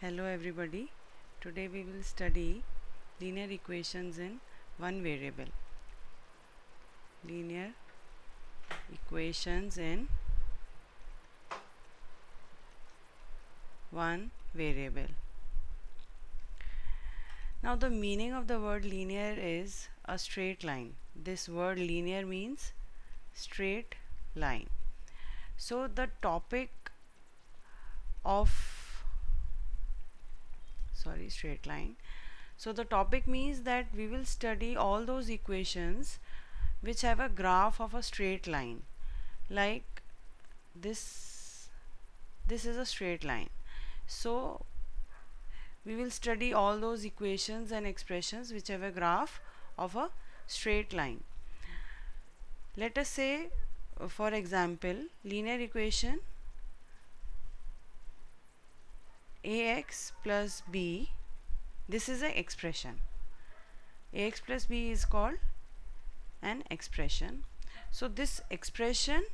Hello everybody. Today we will study linear equations in one variable. Linear equations in one variable. Now the meaning of the word linear is a straight line. This word linear means straight line. So the topic of straight line. So the topic means that we will study all those equations which have a graph of a straight line, like this is a straight line. So we will study all those equations and expressions which have a graph of a straight line. Let us say, for example, linear equation ax plus b. This is an expression. Ax plus b is called an expression. So this expression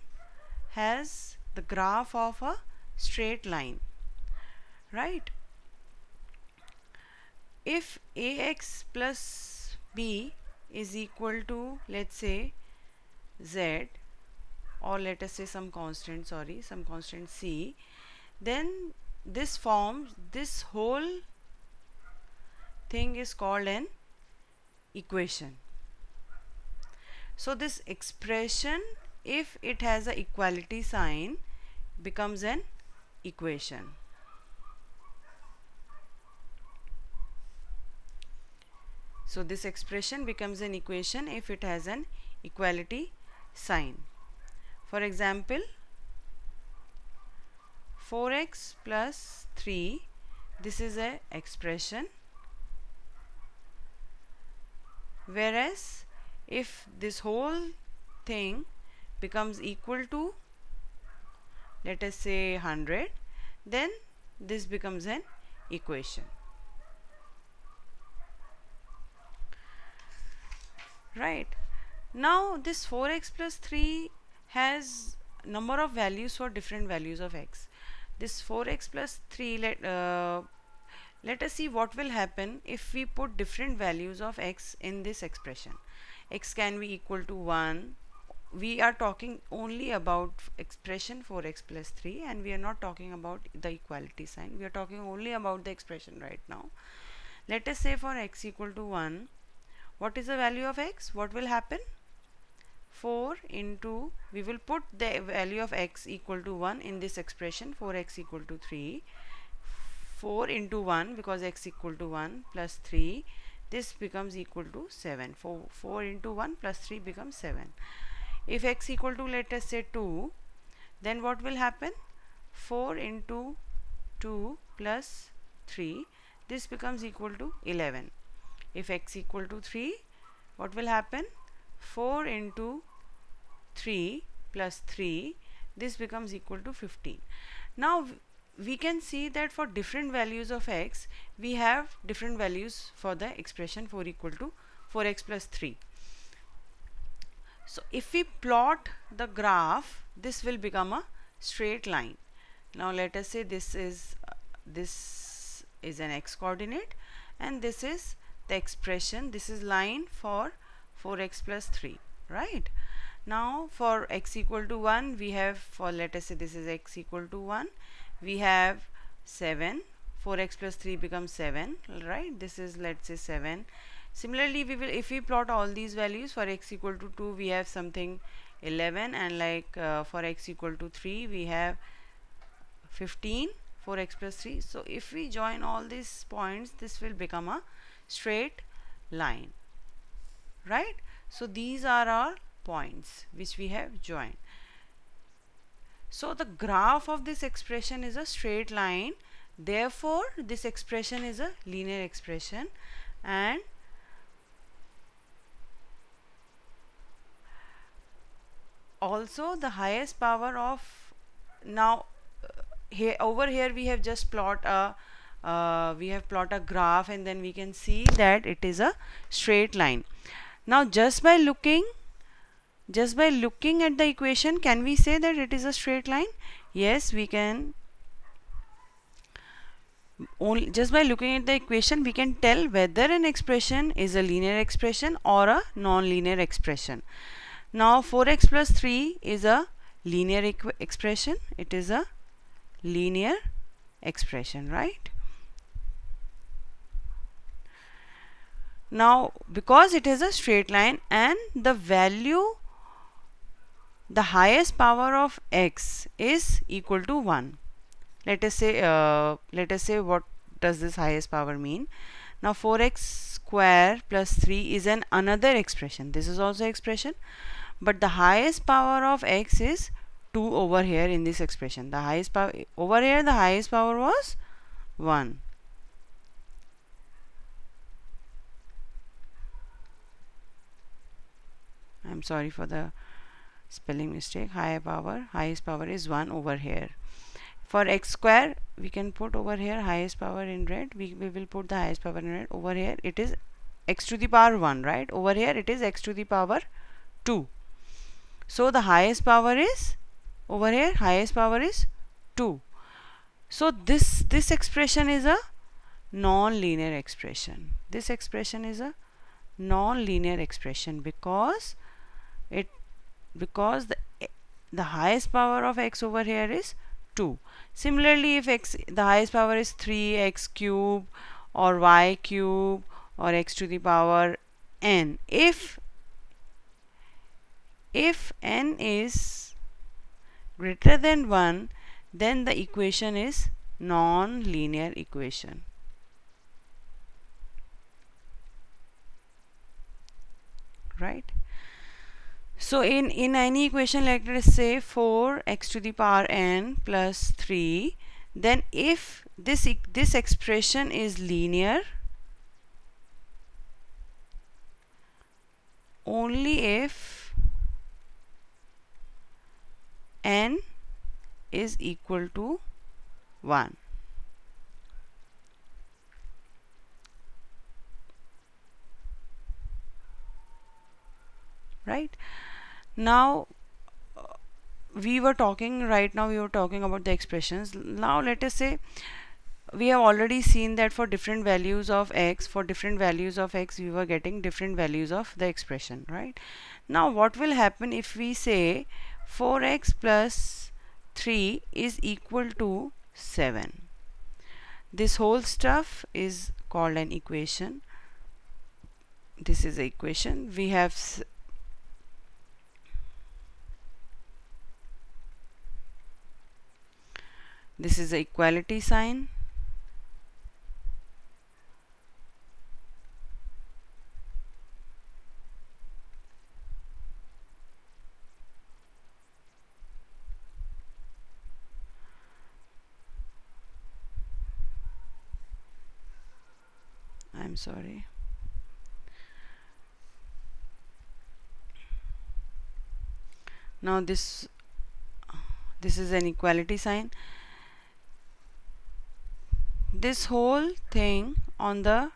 has the graph of a straight line, right? If ax plus b is equal to, let's say, z, or let us say some constant c, then this whole thing is called an equation. So this expression, if it has a equality sign, becomes an equation. So this expression becomes an equation if it has an equality sign. For example, 4x plus 3, this is an expression, whereas if this whole thing becomes equal to, let us say, 100, then this becomes an equation. Right. Now this 4x plus 3 has number of values for different values of x. This 4x plus 3, let us see what will happen if we put different values of x in this expression. X can be equal to 1. We are talking only about expression 4x plus 3, and we are not talking about the equality sign. We are talking only about the expression right now. Let us say for x equal to 1, what is the value of x? What will happen? 4 into, we will put the value of x equal to 1 in this expression, 4x equal to 3. 4 into 1, because x equal to 1, plus 3, this becomes equal to 7. 4 into 1 plus 3 becomes 7. If x equal to, let us say, 2, then what will happen? 4 into 2 plus 3, this becomes equal to 11. If x equal to 3, what will happen? 4 into 3 plus 3, this becomes equal to 15. Now we can see that for different values of x, we have different values for the expression 4 equal to 4x plus 3. So if we plot the graph, this will become a straight line. Now let us say this is an x coordinate, and this is the expression, this is line for 4x plus 3, right? Now for x equal to 1, we have, for let us say this is x equal to 1, we have 7. 4x plus 3 becomes 7, right? This is, let's say, 7. Similarly, we will, if we plot all these values, for x equal to 2 we have something 11, and like for x equal to 3 we have 15 for x plus 3. So if we join all these points, this will become a straight line, right? So these are our points which we have joined. So the graph of this expression is a straight line, therefore this expression is a linear expression. And also the highest power of, now here, over here we have just plot a graph, and then we can see that it is a straight line. Now just by looking at the equation, can we say that it is a straight line? Yes, we can Only just by looking at the equation we can tell whether an expression is a linear expression or a non-linear expression. Now 4x plus 3 is a linear expression. It is a linear expression, right? Now because it is a straight line and the value, the highest power of x is equal to 1. Let us say what does this highest power mean. Now 4x square plus 3 is an another expression. This is also expression, but the highest power of x is 2 over here in this expression. The highest power over here, the highest power was 1. I'm sorry for the spelling mistake. Highest power is 1 over here. For x square we can put over here highest power in red. We will put the highest power in red. Over here it is x to the power 1, right? Over here it is x to the power 2. So the highest power is over here, highest power is 2. So this expression is a non-linear expression. This expression is a non-linear expression because it because the highest power of x over here is 2. Similarly, if x the highest power is 3x cube or y cube or x to the power n, if n is greater than 1, then the equation is non-linear equation, right? So in any equation, let us say 4x to the power n plus 3, then if this expression is linear only if n is equal to 1, right? Now we were talking about the expressions. Now let us say we have already seen that for different values of x, we were getting different values of the expression, right? Now what will happen if we say 4x plus 3 is equal to 7? This whole stuff is called an equation. This is the equation. We have this is the equality sign. I'm sorry. Now this is an equality sign. This whole thing on the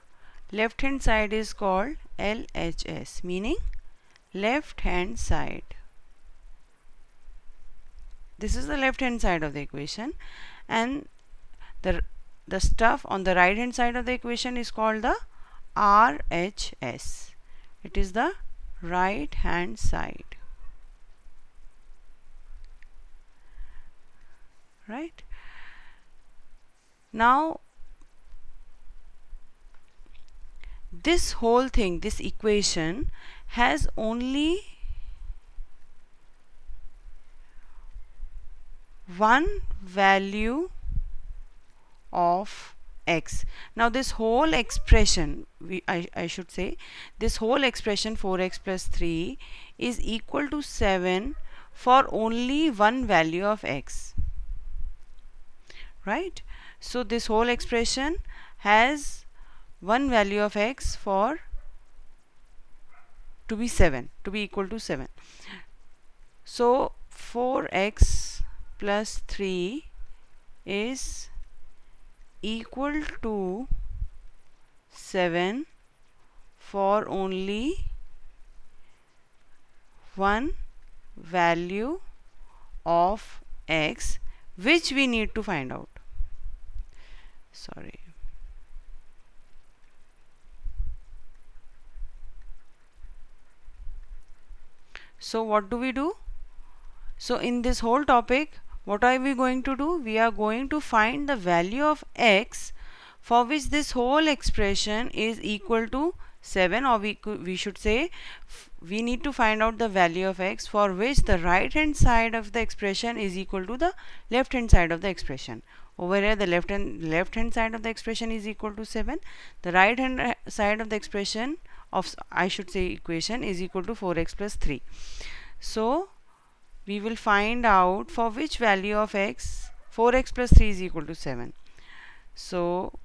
left hand side is called LHS, meaning left hand side. This is the left hand side of the equation, and the stuff on the right hand side of the equation is called the RHS. It is the right hand side, right? Now this whole thing, this equation has only one value of x. Now this whole expression, I should say, this whole expression 4x plus 3 is equal to 7 for only one value of x, right? So this whole expression has one value of x for to be equal to 7. So 4x plus 3 is equal to 7 for only one value of x, which we need to find out. sorry. So what do we do? So in this whole topic, what are we going to do? We are going to find the value of x for which this whole expression is equal to 7, or we should say we need to find out the value of x for which the right hand side of the expression is equal to the left hand side of the expression. Over here the left hand side of the expression is equal to 7. The right hand side of the expression of, I should say, equation is equal to 4x plus 3. So we will find out for which value of x 4x plus 3 is equal to 7. So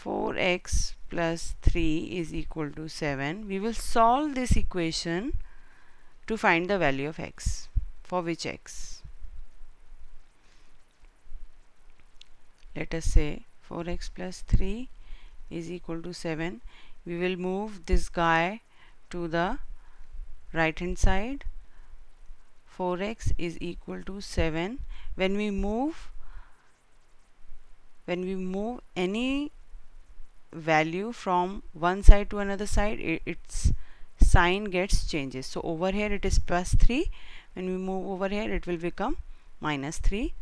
4x plus 3 is equal to 7. We will solve this equation to find the value of x. For which x? Let us say 4x plus 3 is equal to 7. We will move this guy to the right hand side. 4x is equal to 7. When we move any value from one side to another side, its sign gets changes. So over here it is plus 3. When we move over here, it will become minus 3.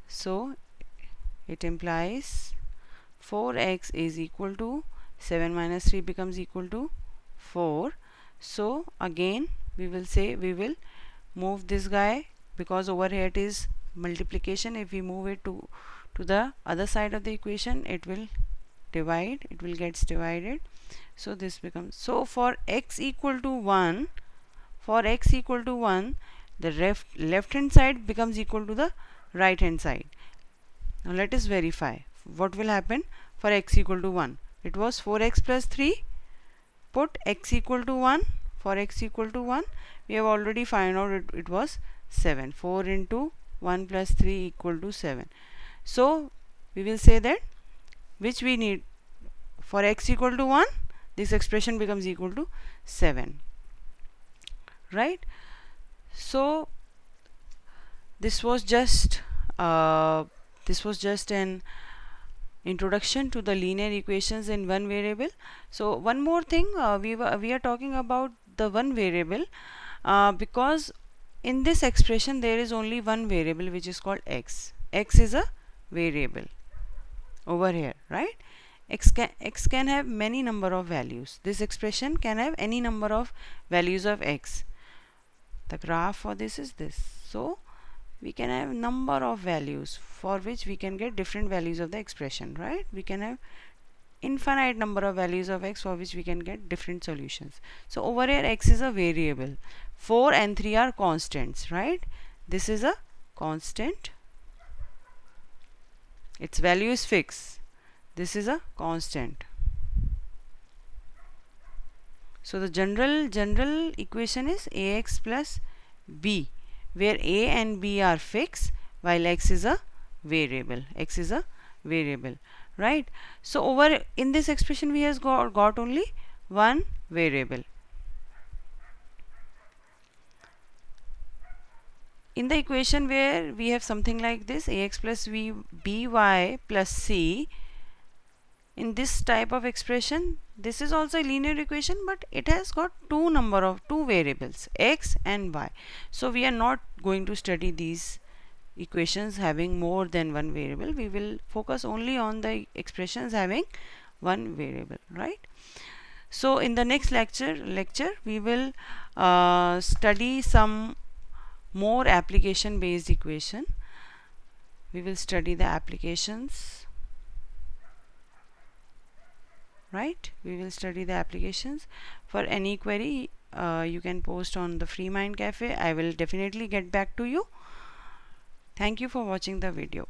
So it implies 4x is equal to 7 minus 3 becomes equal to 4. So again we will say we will move this guy, because over here it is multiplication. If we move it to the other side of the equation, it will divide, it will gets divided. So this becomes, so for x equal to 1, the left hand side becomes equal to the right hand side. Now let us verify what will happen for x equal to 1. It was 4x plus 3. Put x equal to 1. For x equal to 1, we have already found out it was 7. 4 into 1 plus 3 equal to 7. So we will say that which we need for x equal to 1, this expression becomes equal to 7, right? So this was just an introduction to the linear equations in one variable. So one more thing, we are talking about the one variable because in this expression there is only one variable, which is called x. X is a variable over here, right? X can have many number of values. This expression can have any number of values of x. The graph for this is this. So we can have number of values for which we can get different values of the expression, right? We can have infinite number of values of x for which we can get different solutions. So over here x is a variable. 4 and 3 are constants, right? This is a constant. Its value is fixed. This is a constant. So the general equation is ax plus b, where a and b are fixed while x is a variable. X is a variable, right? So over in this expression we has got only one variable. In the equation where we have something like this, ax plus by plus c, in this type of expression, this is also a linear equation, but it has got two variables, x and y. So we are not going to study these equations having more than one variable. We will focus only on the expressions having one variable, right? So in the next lecture we will study some more application based equation. We will study the applications, right? We will study the applications. For any query you can post on the Free Mind Cafe. I will definitely get back to you. Thank you for watching the video.